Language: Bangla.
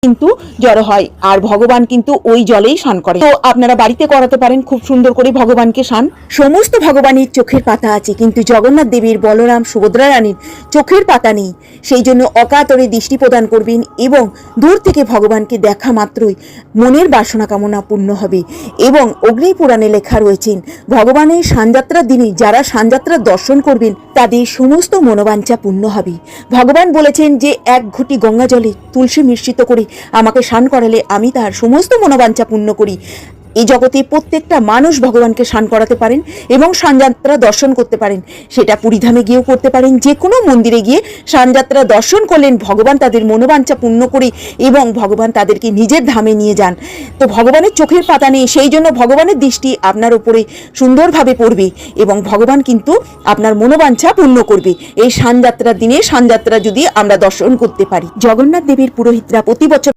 কিন্তু জড়ো হয় আর ভগবান কিন্তু ওই জলেই স্নান করে। তো আপনারা বাড়িতে করাতে পারেন খুব সুন্দর করে ভগবানকে স্নান। সমস্ত ভগবানের চোখের পাতা আছে, কিন্তু জগন্নাথ দেবীর, বলরাম, সুভদ্রা রানীর চোখের পাতা নেই। সেই জন্য অকাতরে দৃষ্টি প্রদান করবেন এবং দূর থেকে ভগবানকে দেখা মাত্রই মনের বাসনা কামনা পূর্ণ হবে। এবং অগ্নি পুরাণে লেখা রয়েছেন, ভগবানের স্নানযাত্রার দিনে যারা স্নানযাত্রার দর্শন করবেন তাদের সমস্ত মনোবাঞ্ছা পূর্ণ হবে। ভগবান বলেছেন যে 1 ঘটি গঙ্গা জলে তুলসী মিশ্রিত করে আমাকে স্নান করালে আমি তার সমস্ত মনোবাঞ্ছা পূর্ণ করি। এই জগতে প্রত্যেকটা মানুষ ভগবানকে স্নান করাতে পারেন এবং স্নানযাত্রা দর্শন করতে পারেন। সেটা পুরীধামে গিয়েও করতে পারেন, যে কোনো মন্দিরে গিয়ে স্নানযাত্রা দর্শন করলেন, ভগবান তাদের মনোবাঞ্ছা পূর্ণ করে এবং ভগবান তাদেরকে নিজের ধামে নিয়ে যান। তো ভগবানের চোখের পাতা নেই, সেই জন্য ভগবানের দৃষ্টি আপনার উপরে সুন্দরভাবে পড়বে এবং ভগবান কিন্তু আপনার মনোবাঞ্ছা পূর্ণ করবে। এই স্নানযাত্রার দিনে স্নানযাত্রা যদি আমরা দর্শন করতে পারি। জগন্নাথ দেবের পুরোহিতরা প্রতি বছর